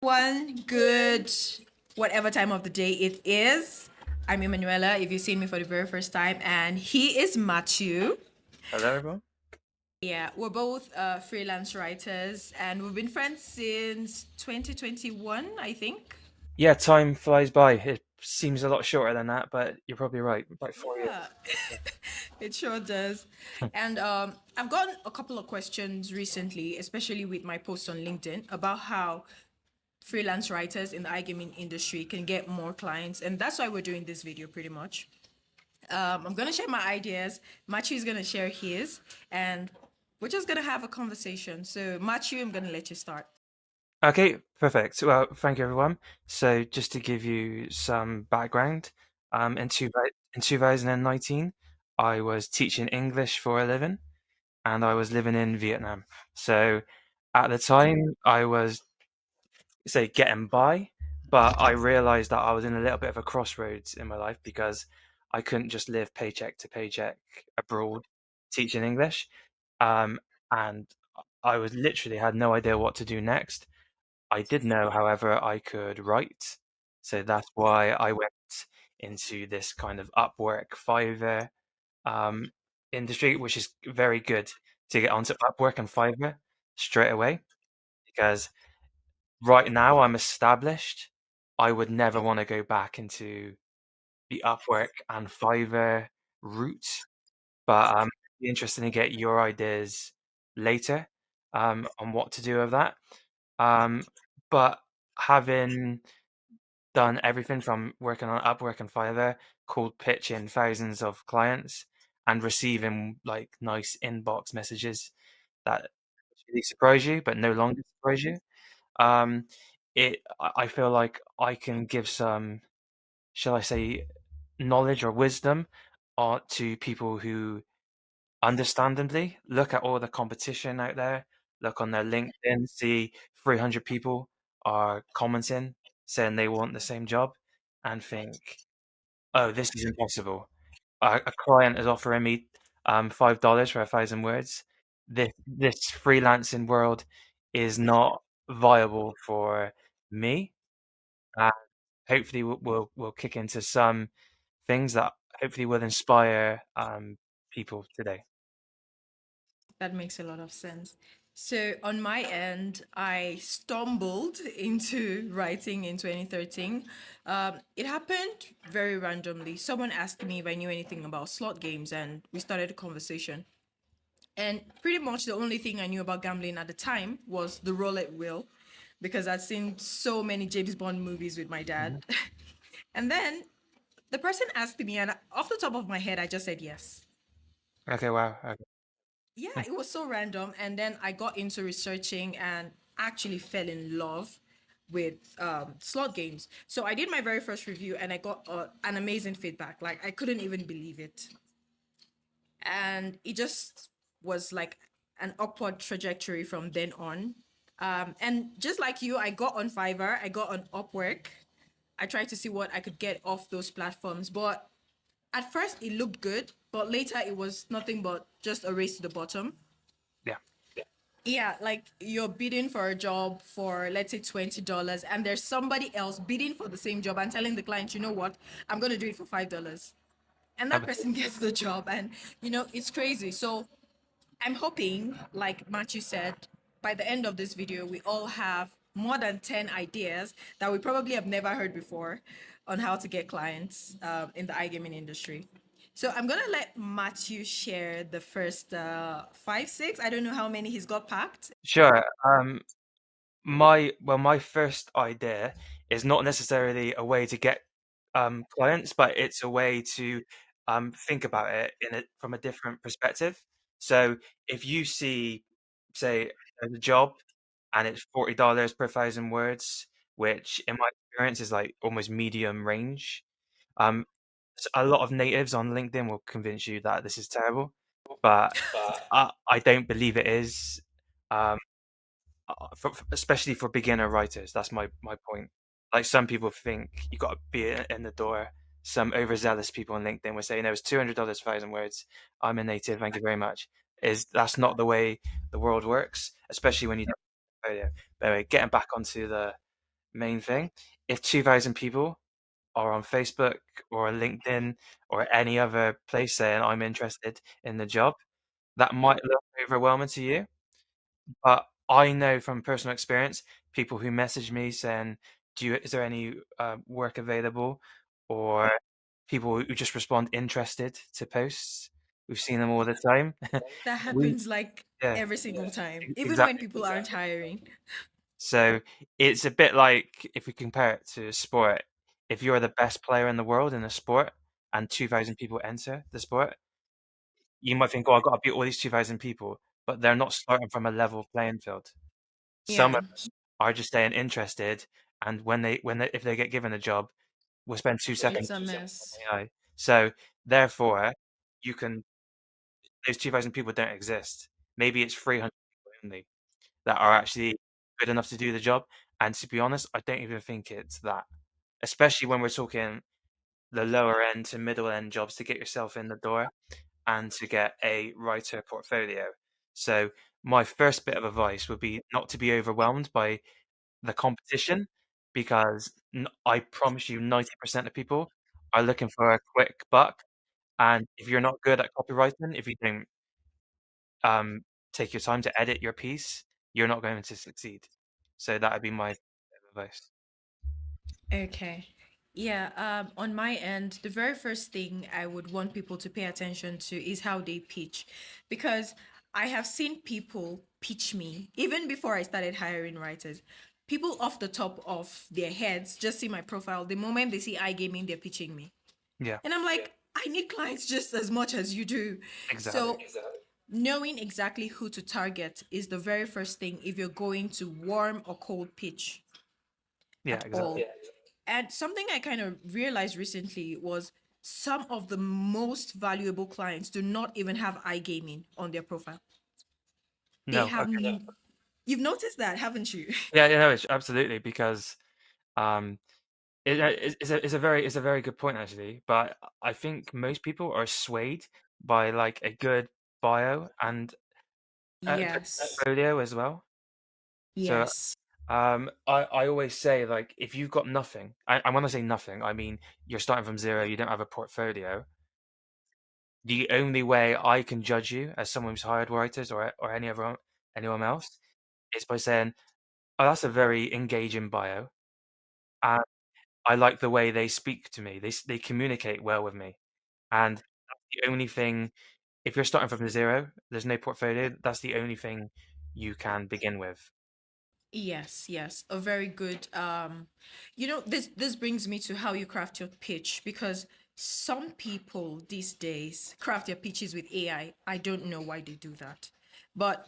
One good, whatever time of the day it is. I'm Emanuela, if you've seen me for the very first time, and he is Matthew. Hello, everyone. Yeah, we're both freelance writers, and we've been friends since 2021, I think. Yeah, time flies by. It seems a lot shorter than that, but you're probably right. About 4 years. Yeah, it sure does. And I've gotten a couple of questions recently, especially with my post on LinkedIn, about how freelance writers in the iGaming industry can get more clients. And that's why we're doing this video pretty much. I'm gonna share my ideas. Matthew is gonna share his, and we're just gonna have a conversation. So, Matthew, I'm gonna let you start. Okay, perfect. Well, thank you, everyone. So, just to give you some background, in 2019, I was teaching English for a living, and I was living in Vietnam. So, at the time, I was say getting by, but I realized that I was in a little bit of a crossroads in my life because I couldn't just live paycheck to paycheck abroad teaching English. And I was literally had no idea what to do next. I did know, however, I could write. So that's why I went into this kind of Upwork, Fiverr um, industry, which is very good to get onto Upwork and Fiverr straight away because right now I'm established. I would never want to go back into the Upwork and Fiverr route, but it'd be interesting to get your ideas later on what to do with that. Um, but having done everything from working on Upwork and Fiverr, cold pitching thousands of clients, and receiving like nice inbox messages that really surprise you, but no longer surprise you. Um, I feel like I can give some, shall I say, knowledge or wisdom to people who understandably look at all the competition out there, look on their LinkedIn, see 300 people are commenting saying they want the same job, and think, "Oh, this is impossible." A client is offering me $5 for 1,000 words. This freelancing world is not viable for me. Uh, hopefully, we'll kick into some things that hopefully will inspire people today. That makes a lot of sense. So, on my end, I stumbled into writing in 2013. It happened very randomly. Someone asked me if I knew anything about slot games, and we started a conversation. And pretty much the only thing I knew about gambling at the time was the roulette wheel because I'd seen so many James Bond movies with my Mhm. dad. And then the person asked me, and off the top of my head, I just said yes. Okay, wow. Okay. Yeah, it was so random. And then I got into researching and actually fell in love with slot games. So I did my very first review and I got an amazing feedback. Like, I couldn't even believe it. And it just was like an upward trajectory from then on. And just like you, I got on Fiverr, I got on Upwork. I tried to see what I could get off those platforms, but at first it looked good, but later it was nothing but just a race to the bottom. Yeah. Yeah, like you're bidding for a job for let's say $20, and there's somebody else bidding for the same job and telling the client, you know what, I'm gonna do it for $5, and that Um, person gets the job, and it's crazy. So I'm hoping, like Matthew said, by the end of this video, we all have more than 10 ideas that we probably have never heard before on how to get clients in the iGaming industry. So I'm going to let Matthew share the first five, six. I don't know how many he's got packed. Sure. My first idea is not necessarily a way to get clients, but it's a way to think about it from a different perspective. So if you see, say, there's a job and it's $40 per 1,000 words, which in my experience is like almost medium range. Um, a lot of natives on LinkedIn will convince you that this is terrible, but I don't believe it is. Um, especially for beginner writers. That's my point. Like some people think you got to be in the door. Some overzealous people on LinkedIn were saying, "No, it's $200 for 1,000 words. I'm a native. Thank you very much." Is that's not the way the world works, especially when you don't. Oh, yeah. But anyway, getting back onto the main thing. If 2,000 people are on Facebook or LinkedIn or any other place saying I'm interested in the job, that might look overwhelming to you. But I know from personal experience, people who message me saying, is there any work available? Or people who just respond interested to posts. We've seen them all the time. That We, happens like yeah, every single time, even when exactly. people aren't hiring. So it's a bit like if we compare it to sport, if you're the best player in the world in a sport and 2,000 people enter the sport, you might think, oh, I've got to beat all these 2,000 people, but they're not starting from a level playing field. Some Yeah, of them are just staying interested, and if they get given a job, we'll spend 2 seconds it's a on mess. AI. So therefore, you can those 2,000 people don't exist. Maybe it's 300 people only that are actually good enough to do the job. And to be honest, I don't even think it's that. Especially when we're talking the lower end to middle end jobs to get yourself in the door and to get a writer portfolio. So my first bit of advice would be not to be overwhelmed by the competition because I promise you 90% of people are looking for a quick buck. And if you're not good at copywriting, if you don't um, take your time to edit your piece, you're not going to succeed. So that would be my advice. Okay. Yeah, on my end, the very first thing I would want people to pay attention to is how they pitch. Because I have seen people pitch me, even before I started hiring writers. People off the top of their heads just see my profile. The moment they see iGaming, they're pitching me. Yeah, And I'm like, I need clients just as much as you do. exactly. So, knowing exactly who to target is the very first thing if you're going to warm or cold pitch Yeah, at all. exactly. And something I kind of realized recently was some of the most valuable clients do not even have iGaming on their profile. They No, have, okay. you've noticed that, haven't you? Yeah, you know, it's absolutely because um, it's a very good point actually. But I think most people are swayed by like a good bio and a good Yes. portfolio as well. So Yes. I always say like if you've got nothing, and when I say nothing, I mean you're starting from zero, you don't have a portfolio. The only way I can judge you as someone who's hired writers or anyone else is by saying, "Oh, that's a very engaging bio, and I like the way they speak to me. They communicate well with me." And that's the only thing. If you're starting from zero, there's no portfolio. That's the only thing you can begin with. Yes, yes, a very good this brings me to how you craft your pitch because some people these days craft their pitches with AI. I don't know why they do that. But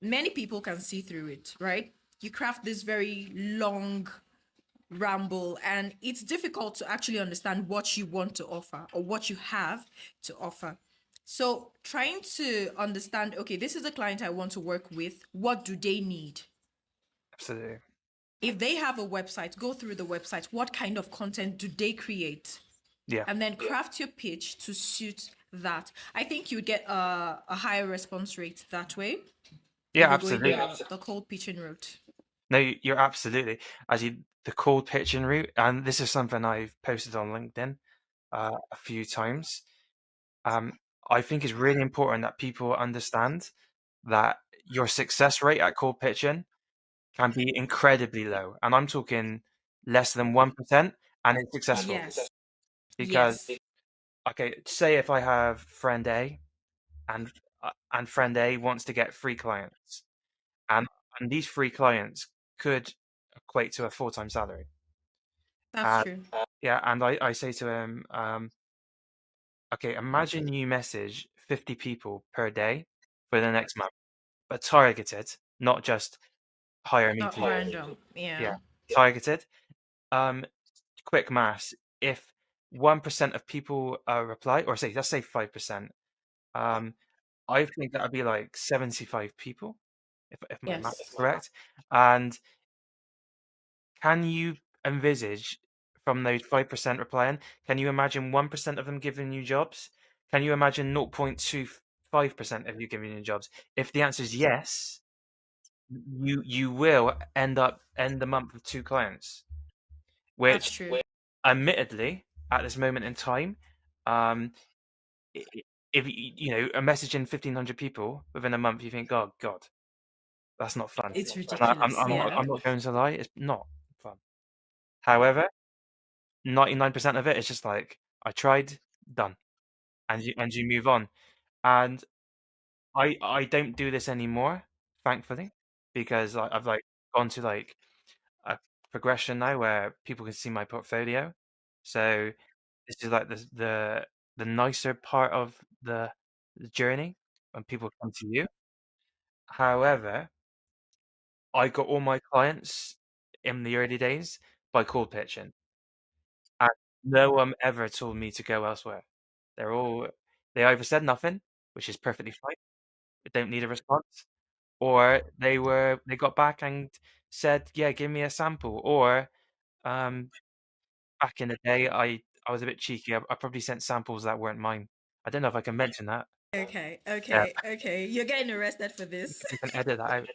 many people can see through it, right? You craft this very long ramble and it's difficult to actually understand what you want to offer or what you have to offer. So, trying to understand, okay, this is a client I want to work with. What do they need? Absolutely. If they have a website, go through the website. What kind of content do they create? Yeah. And then craft your pitch to suit that. I think you get a higher response rate that way if Yeah, you're going absolutely. the cold pitching route. No, you're absolutely. Actually, the cold pitching route, and this is something I've posted on LinkedIn a few times. Um, I think it's really important that people understand that your success rate at cold pitching can be incredibly low, and I'm talking less than 1%, and it's successful. Yes. Because, Yes. okay, say if I have friend A and friend A wants to get 3 clients, and these 3 clients could equate to a full-time salary. That's And true. yeah, and I say to him, okay, imagine you message 50 people per day for the next month, but targeted, not just hire me, Not please. random. Yeah, Yeah. targeted. Um, quick maths. If 1% of people reply, or say, let's say 5%, um, I think that would be like 75 people, if my math is Yes. correct. And can you envisage from those 5% replying, can you imagine 1% of them giving you jobs? Can you imagine 0.25% of you giving you jobs? If the answer is yes, you will end the month with 2 clients, That's which true. admittedly, at this moment in time, um, I if you know, a messaging 1,500 people within a month, you think, "Oh god, that's not fun." It's And ridiculous. Yeah. I'm not going to lie, it's not fun. However, 99% of it is just like, "I tried, done," and you move on. And I don't do this anymore, thankfully, because I've, like, gone to, like, a progression now where people can see my portfolio. So, this is, like, the nicer part of the journey when people come to you. However, I got all my clients in the early days by cold pitching, and no one ever told me to go elsewhere. They're all they either said nothing, which is perfectly fine, they don't need a response, or they got back and said, "Yeah, give me a sample," or, um, back in the day, I was a bit cheeky, I probably sent samples that weren't mine. I don't know if I can mention that. Okay. Yeah, Okay. Okay. You're getting arrested for this. you can edit that out.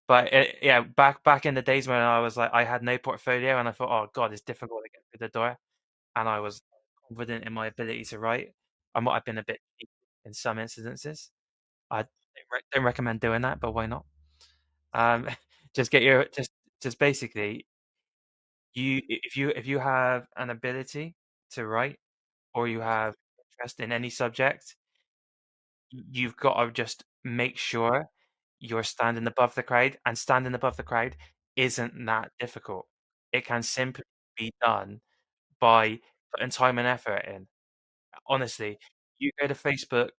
But, yeah, back in the days when I was like I had no portfolio and I thought, "Oh god, it's difficult to get through the door," and I was confident in my ability to write. I might have been a bit cheeky in some incidences. I don't recommend doing that, but why not? Um, just get your just basically, if you have an ability to write or you have interest in any subject, you've gotta just make sure you're standing above the crowd, and standing above the crowd isn't that difficult. It can simply be done by putting time and effort in. Honestly, you go to Facebook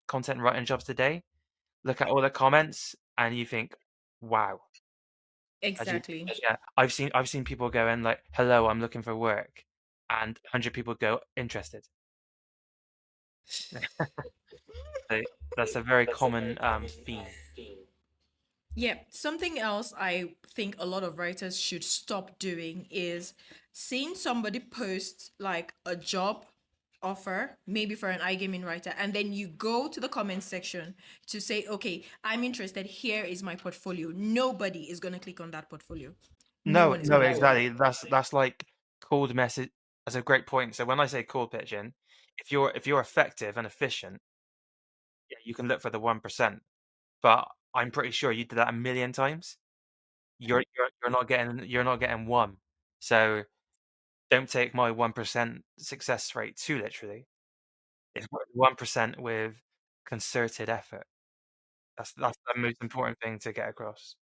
content writing jobs today, look at all the comments, and you think, "Wow." As you Exactly. Yeah, I've seen people go in like, "Hello, I'm looking for work," and 100 people go, "Interested." So that's a very common, theme. Yeah, something else I think a lot of writers should stop doing is seeing somebody post like a job offer, maybe for an iGaming writer, and then you go to the comment section to say, okay, I'm interested. Here is my portfolio. Nobody is going to click on that portfolio. No No, one is no, going to do it. exactly. That's like cold message. That's a great point. So when I say cold pitching, if you're effective and efficient, yeah, you can look for the 1%, but I'm pretty sure you did that a million times. You're not getting 1. So don't take my 1% success rate too literally. It's 1% with concerted effort. That's the most important thing to get across.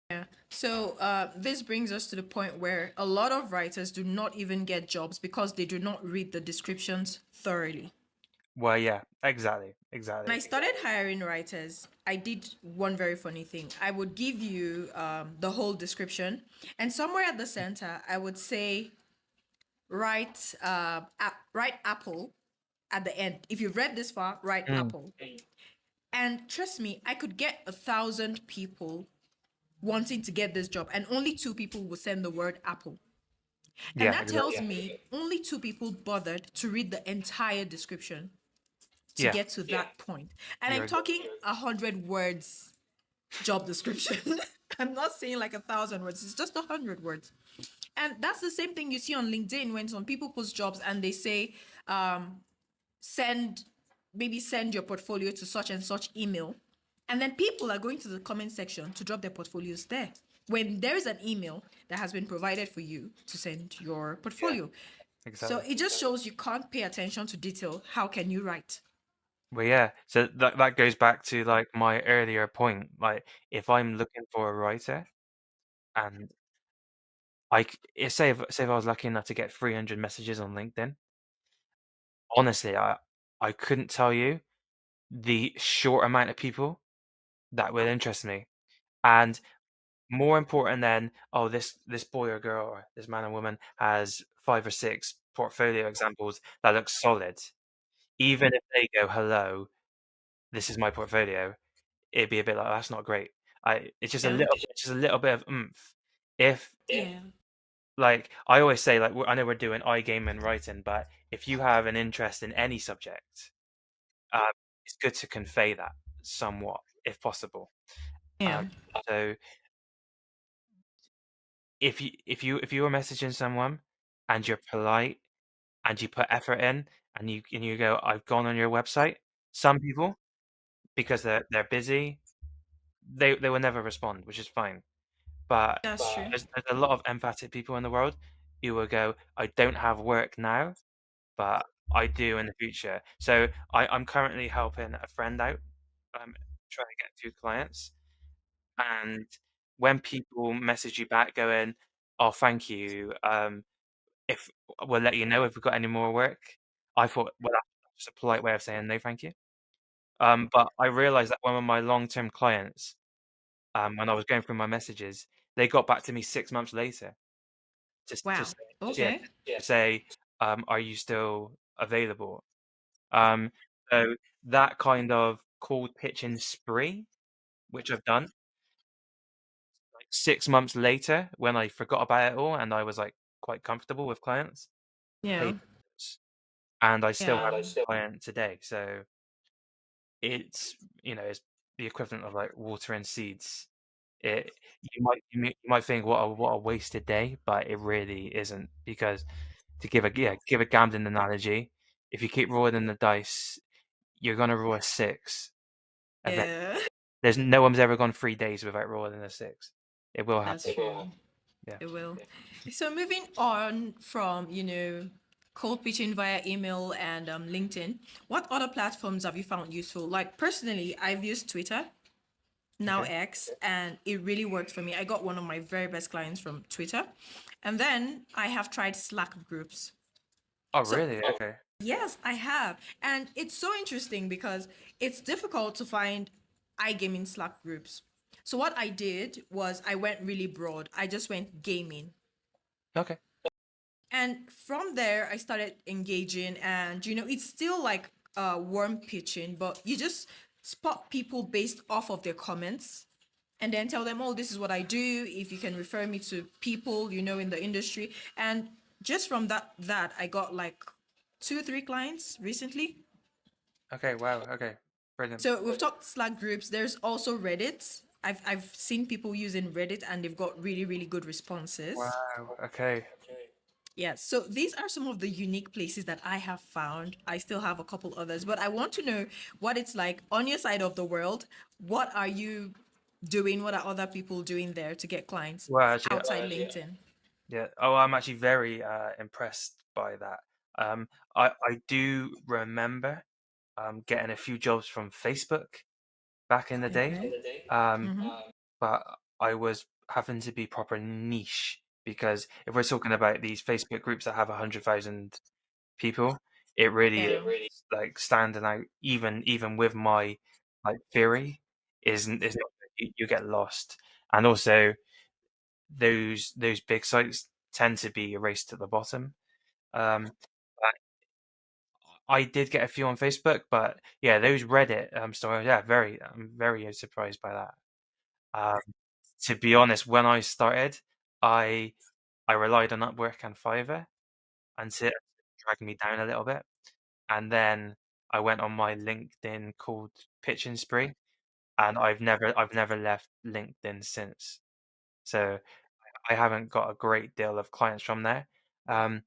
Yeah. So this brings us to the point where a lot of writers do not even get jobs because they do not read the descriptions thoroughly. Well, yeah, exactly, When I exactly. started hiring writers, I did one very funny thing. I would give you the whole description, and somewhere at the center, I would say write Apple at the end. If you've read this far, write Mm, Apple. And trust me, I could get 1,000 people wanting to get this job, and only 2 people will send the word Apple. And yeah, that tells exactly. me only 2 people bothered to read the entire description to Yeah, get to that point. And you're I'm exactly. talking 100 words job description. I'm not saying like 1,000 words, it's just 100 words. And that's the same thing you see on LinkedIn when some people post jobs and they say, send send your portfolio to such and such email. And then people are going to the comment section to drop their portfolios there. When there is an email that has been provided for you to send your Yeah, portfolio. So exactly. it just shows you can't pay attention to detail. How can you write? Well, yeah. So that goes back to like my earlier point. Like, if I'm looking for a writer, and say if I was lucky enough to get 300 messages on LinkedIn, honestly, I couldn't tell you the short amount of people that would interest me. And more important than, oh, this boy or girl or this man and woman has 5 or 6 portfolio examples that look solid. Even if they go, "Hello, this is my portfolio," it'd be a bit like, "That's not great." Yeah. It's just a little bit of oomph. If Yeah. like I always say, like I know we're doing iGaming writing, but if you have an interest in any subject, uh, it's good to convey that somewhat, if possible. Yeah. So if you were messaging someone and you're polite and you put effort in and you go, I've gone on your website. Some people, because they're busy, they will never respond, which is fine. But That's true. there's a lot of emphatic people in the world who will go, I don't have work now, but I do in the future. So I'm currently helping a friend out, trying to get a few clients. And when people message you back going, "Oh, thank you, if we'll let you know if we've got any more work," I thought, well, that's just a polite way of saying no, thank you. But I realized that one of my long-term clients, when I was going through my messages, they got back to me 6 months later just to Wow. say, yeah, Okay. to say, "Are you still available?" Um, so that kind of cold pitching spree, which I've done, like 6 months later when I forgot about it all and I was, like, quite comfortable with clients, Yeah. paid dividends, and I still Yeah. have a client today. So it's, it's the equivalent of, like, watering seeds. It you might think, "What a wasted day," but it really isn't because to give a gambling analogy, if you keep rolling the dice, you're gonna roll a 6 eventually. Yeah. There's no one's ever gone 3 days without rolling a 6. It will That's happen. true. Yeah. It will. So moving on from, cold pitching via email and LinkedIn, what other platforms have you found useful? Like personally, I've used Twitter, now Okay. X, and it really worked for me. I got one of my very best clients from Twitter. And then I have tried Slack groups. Oh, So really? Okay. yes, I have. And it's so interesting because it's difficult to find iGaming Slack groups. So what I did was I went really broad. I just went gaming. Okay. And from there, I started engaging, and it's still like warm pitching, but you just spot people based off of their comments and then tell them, oh, this is what I do. If you can refer me to people in the industry. And just from that I got like 2 3 clients recently. Okay, wow, okay. Brilliant. So we've talked Slack groups. There's also Reddit. I've seen people using Reddit and they've got really really good responses. Wow, okay. Yes, so these are some of the unique places that I have found. I still have a couple others, but I want to know what it's like on your side of the world. What are you doing? What are other people doing there to get clients Well, actually, outside LinkedIn? yeah. Oh, I'm actually very impressed by that. I do remember getting a few jobs from Facebook back in the day. Okay. Um, but I was having to be proper niche because if we're talking about these Facebook groups that have 100,000 people, it really Yeah. is like standing out. Even with my like theory, is not you get lost, and also those big sites tend to be erased at the bottom. Um, I did get a few on Facebook, but yeah, those Reddit stories, yeah, I'm very surprised by that. Um, to be honest, when I started, I I relied on Upwork and Fiverr until it dragged me down a little bit, and then I went on my LinkedIn called Pitching Spree, and I've never left LinkedIn since. So I haven't got a great deal of clients from there. Um,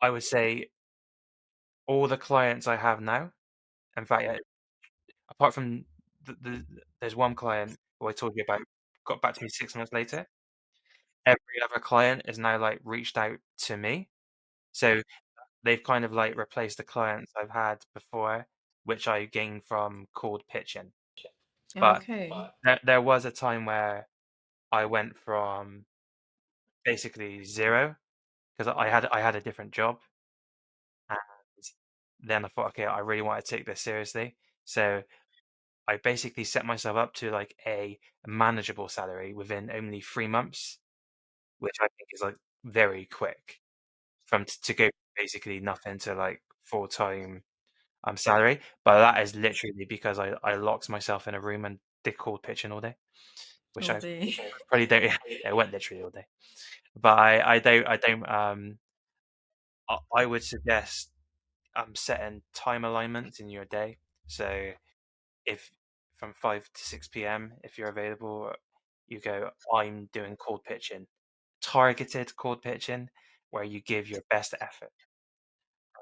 I would say all the clients I have now, in fact, yeah, apart from there's one client who I told you about, got back to me 6 months later. Every other client is now, like, reached out to me. So they've kind of, like, replaced the clients I've had before, which I gained from cold pitching. But Okay. there was a time where I went from basically 0 because I had a different job, and then I thought, "Okay, I really wanna take this seriously." So I basically set myself up to, like, a manageable salary within only 3 months, which I think is, like, very quick from t to go basically nothing to, like, full-time, salary, but that is literally because I locked myself in a room and did cold pitching all day, which All I day. probably don't yeah, it went literally all day. But I don't, I would suggest, setting time alignments in your day. So if from 5 to 6 p.m. if you're available. You go, I'm doing cold pitching, targeted cold pitching, where you give your best effort.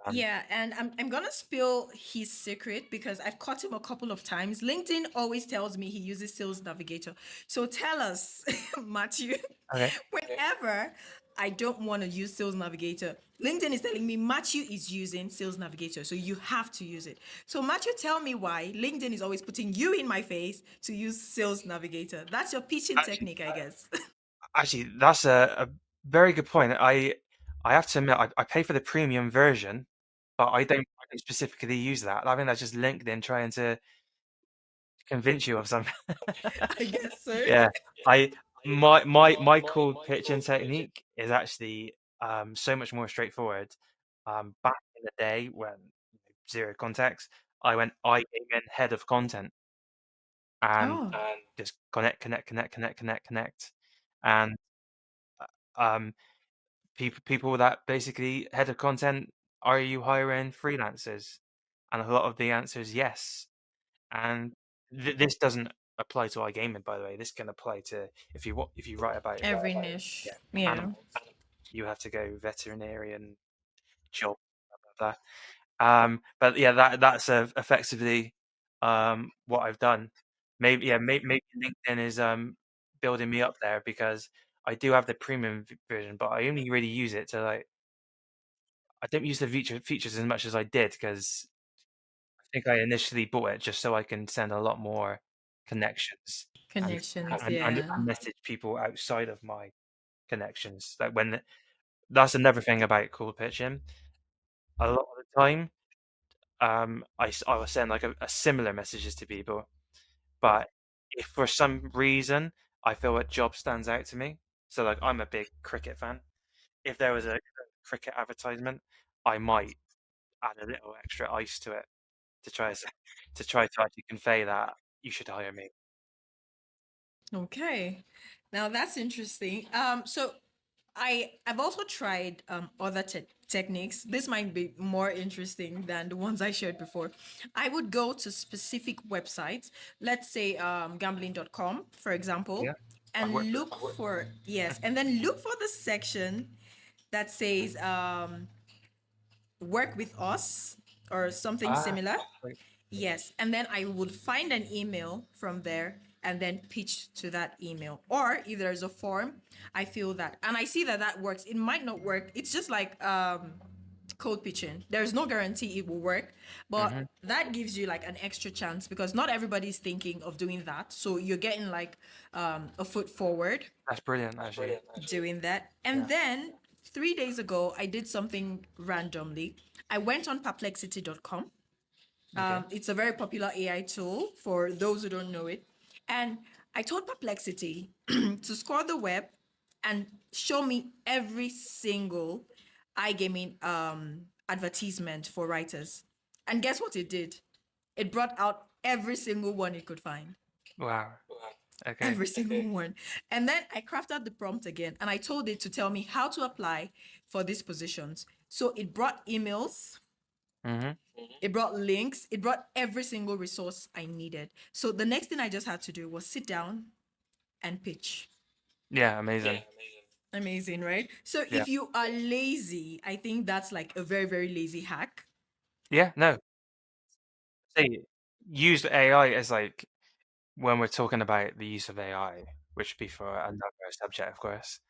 Um, Yeah, and I'm gonna spill his secret because I've caught him a couple of times. LinkedIn always tells me he uses Sales Navigator. So tell us, Matthew, okay. whenever I don't want to use Sales Navigator, LinkedIn is telling me Matthew is using Sales Navigator, so you have to use it. So Matthew, tell me why LinkedIn is always putting you in my face to use Sales Navigator. That's your pitching Actually, technique, I guess. that's a very good point. I have to admit, I pay for the premium version, but I don't specifically use that. I think that's just LinkedIn trying to convince you of something. I guess so. Yeah, I my cold pitching technique is actually so much more straightforward. Back in the day when zero context, I went iGaming head of content and Oh, just connect, and um people that basically head of content, are you hiring freelancers? And a lot of the answer is yes. And this doesn't apply to iGaming, by the way. This can apply to if you write about every niche. yeah, Yeah. animals, you have to go veterinarian job, blah, blah, blah. But yeah, that's effectively what I've done. Maybe LinkedIn is building me up there because I do have the premium version, but I only really use it to like I don't use the features as much as I did because I think I initially bought it just so I can send a lot more connections and Connections, and yeah. message people outside of my connections. Like when that's another thing about cold pitching. A lot of the time, I will send like a similar messages to people, but if for some reason I feel a job stands out to me, so like I'm a big cricket fan. If there was a cricket advertisement, I might add a little extra ice to it to try to actually convey that you should hire me. Okay. Now that's interesting. So I've also tried other techniques. This might be more interesting than the ones I shared before. I would go to specific websites, let's say gambling.com, for example, Yeah, I've and worked with look for, yes, and then look for the section that says work with us or something ah, similar. right. Yes, and then I would find an email from there and then pitch to that email. Or if there's a form, I feel that, and I see that that works. It might not work. It's just like code pitching. There's no guarantee it will work, but Hmm. that gives you like an extra chance because not everybody's thinking of doing that. So you're getting like a foot forward That's brilliant, actually. doing that. And Yeah. then 3 days ago, I did something randomly. I went on perplexity.com. Okay. It's a very popular AI tool for those who don't know it. And I told Perplexity to score the web and show me every single iGaming advertisement for writers. And guess what it did? It brought out every single one it could find. Wow. Okay. Every single one. And then I crafted the prompt again and I told it to tell me how to apply for these positions. So it brought emails, Hmm. it brought links, it brought every single resource I needed. So the next thing I just had to do was sit down and pitch. Yeah, amazing. Amazing, right? So Yeah. if you are lazy, I think that's like a very, very lazy hack. Yeah, no. See, use AI as like when we're talking about the use of AI, which would be for another subject, of course.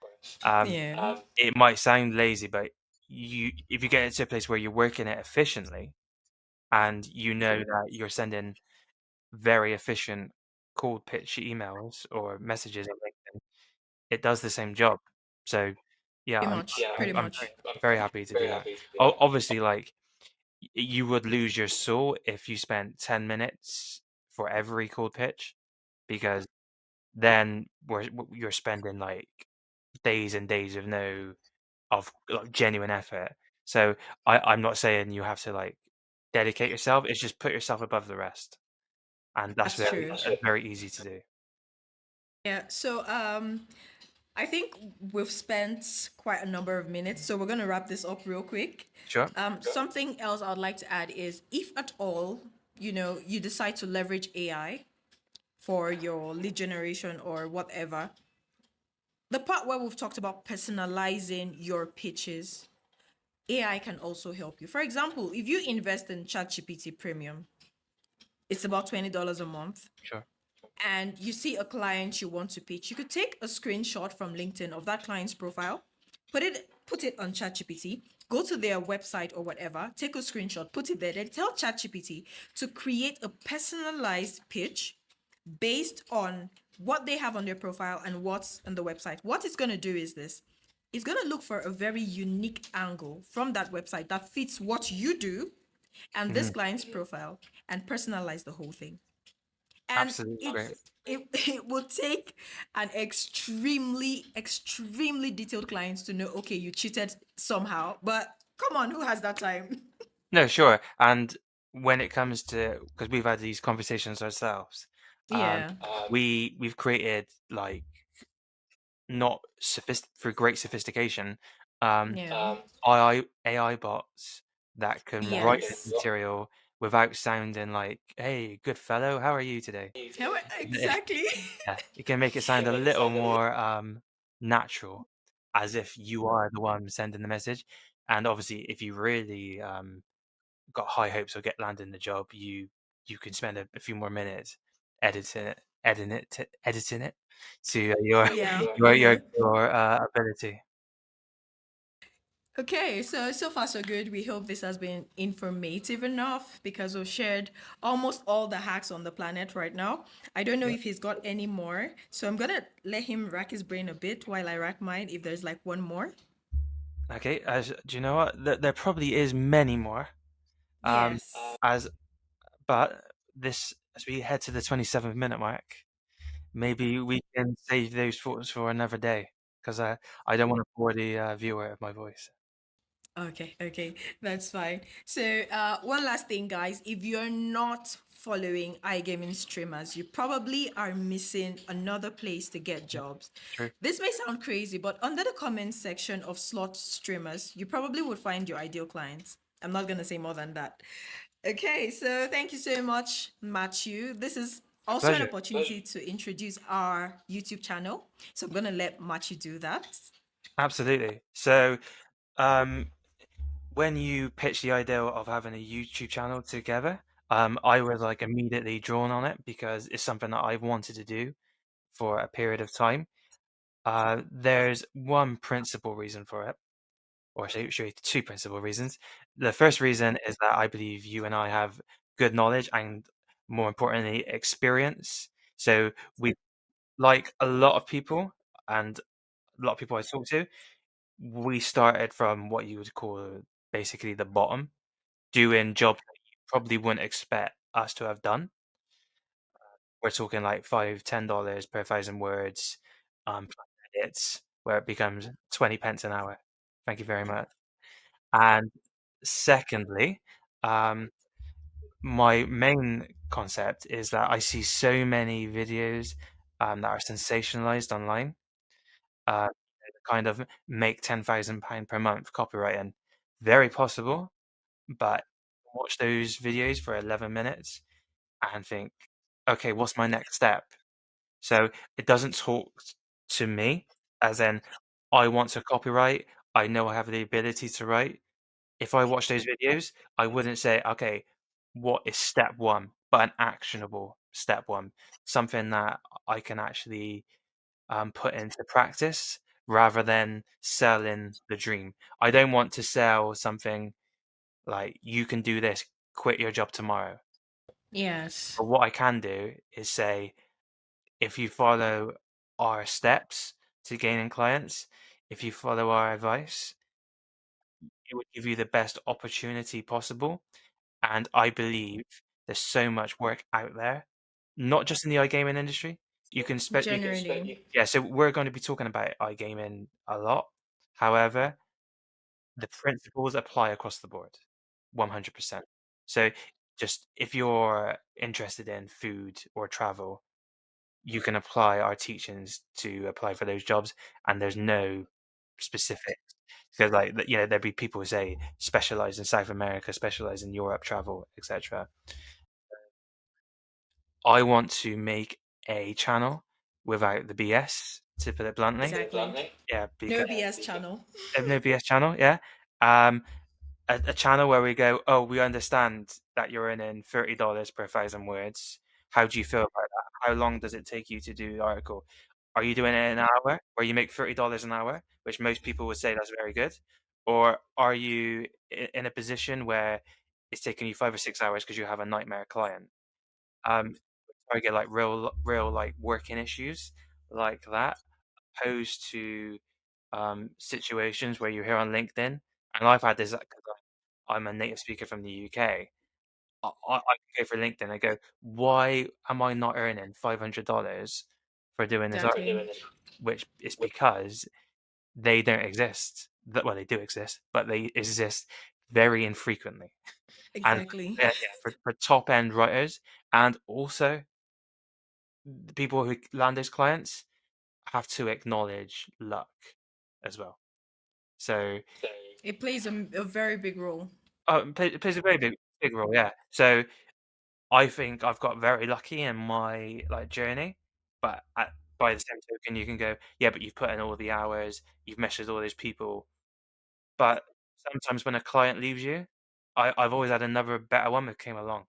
Um, Yeah. it might sound lazy, but if you get into a place where you're working it efficiently and you know that you're sending very efficient cold pitch emails or messages on LinkedIn, it does the same job. So yeah, Pretty much. Pretty I'm much. very happy to do that. Obviously, like you would lose your soul if you spent 10 minutes for every cold pitch because then you're spending like days and days of no of like genuine effort. So I'm not saying you have to like dedicate yourself. It's just put yourself above the rest, and That's true. that's very easy to do. Yeah. So I think we've spent quite a number of minutes, so we're going to wrap this up real quick. Sure. Something else I'd like to add is if at all, you decide to leverage AI, for your lead generation or whatever. The part where we've talked about personalizing your pitches, AI can also help you. For example, if you invest in ChatGPT Premium, it's about $20 a month, Sure. and you see a client you want to pitch, you could take a screenshot from LinkedIn of that client's profile, put it on ChatGPT, go to their website or whatever, take a screenshot, put it there, then tell ChatGPT to create a personalized pitch based on what they have on their profile and what's on the website. What it's going to do is this. It's going to look for a very unique angle from that website that fits what you do and this Mhm. client's profile and personalize the whole thing. And Absolutely great. it will take an extremely detailed client to know, okay, you cheated somehow, but come on, who has that time? No, sure. And when it comes to, because we've had these conversations ourselves, um, Yeah. we've created like not for great sophistication, Yeah. AI bots that can write this Yes. material without sounding like, "Hey, good fellow, how are you today?" Exactly. Yeah, it can make it sound a little more natural, as if you are the one sending the message. And obviously, if you really got high hopes of get landing the job, you can spend a few more minutes editing it to your Yeah. ability. Okay, so far so good. We hope this has been informative enough because we've shared almost all the hacks on the planet right now. I don't know Yeah. if he's got any more, so I'm gonna let him rack his brain a bit while I rack mine. If there's like one more, Okay. Do you know what? There probably is many more. Um, yes. as but this as we head to the 27th minute mark, maybe we can save those thoughts for another day because I don't want to bore the viewer of my voice. Okay, that's fine. So, one last thing, guys. If you're not following iGaming streamers, you probably are missing another place to get Yeah, jobs. true. This may sound crazy, but under the comments section of slot streamers, you probably would find your ideal clients. I'm not going to say more than that. Okay, so thank you so much, Matthew. This is A also an pleasure. opportunity to introduce our YouTube channel. So, I'm going to let Matthew do that. Absolutely. So, um, when you pitched the idea of having a YouTube channel together, I was like immediately drawn on it because it's something that I've wanted to do for a period of time. There's one principal reason for it, or actually two principal reasons. The first reason is that I believe you and I have good knowledge and, more importantly, experience. So we, like a lot of people, and a lot of people I talk to, we started from what you would call basically the bottom, doing jobs that you probably wouldn't expect us to have done. We're talking like $5, $10 per 1,000 words, plus edits, where it becomes 20 pence an hour. Thank you very much. And secondly, um, my main concept is that I see so many videos that are sensationalized online, uh, kind of make £10,000 per month copywriting. Very possible, but watch those videos for 11 minutes and think, okay, what's my next step? So it doesn't talk to me as in, I want to copyright, I know I have the ability to write. If I watch those videos, I wouldn't say, okay, what is step one, but an actionable step one, something that I can actually put into practice rather than selling the dream. I don't want to sell something like, you can do this, quit your job tomorrow. Yes. But what I can do is say, if you follow our steps to gaining clients, if you follow our advice, it would give you the best opportunity possible. And I believe there's so much work out there, not just in the iGaming industry. You can, Generally. yeah. So we're going to be talking about iGaming a lot. However, the principles apply across the board, 100%. So just if you're interested in food or travel, you can apply our teachings to apply for those jobs, and there's no specifics. So, like, there'd be people who say specialize in South America, specialize in Europe, travel, etc. I want to make a channel without the BS, to put it bluntly. Exactly. Yeah, No because BS channel. no BS channel. Yeah. Um, a channel where we go, oh, we understand that you're earning $30 per 1,000 words. How do you feel about that? How long does it take you to do the article? Are you doing it in an hour where you make $30 an hour, which most people would say that's very good? Or are you in a position where it's taking you 5 or 6 hours because you have a nightmare client? Um, I get like real like working issues like that, opposed to situations where you're here on LinkedIn. And I've had this because I'm a native speaker from the UK. I can go for LinkedIn and go, why am I not earning $500 for doing this article? Exactly. Which is because they don't exist. Well, they do exist, but they exist very infrequently. And Exactly. for top end writers, and also the people who land those clients have to acknowledge luck as well. So, It plays a very big role. it plays a very big role, yeah. So, I think I've got very lucky in my, like, journey, but by the same token, you can go, "Yeah, but you've put in all the hours, you've messaged all those people." But sometimes when a client leaves you, I've always had another better one that came along.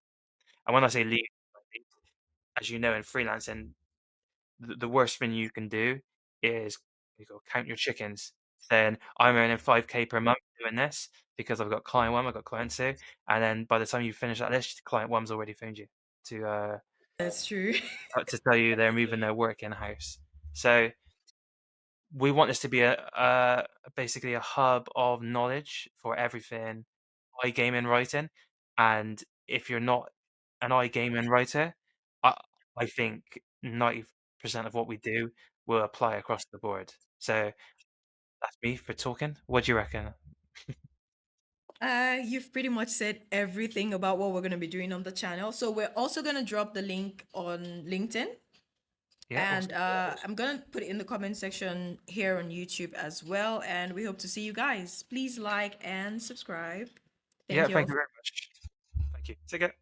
And when I say leave, as you know, in freelancing, the worst thing you can do is you go count your chickens, saying, "I'm earning 5K per month doing this because I've got client 1, I've got client 2," and then by the time you finish that list, client 1's already phoned you to, That's true. to tell you they're moving their work in-house. So, we want this to be basically a hub of knowledge for everything iGaming writing, and if you're not an iGaming writer, I I think 90% of what we do will apply across the board. So that's me for talking. What do you reckon? You've pretty much said everything about what we're going to be doing on the channel. So we're also going to drop the link on LinkedIn. Yeah, And awesome. I'm going to put it in the comment section here on YouTube as well. And we hope to see you guys. Please like and subscribe. Thank Yeah, you thank all. you very much. Thank you. Take care.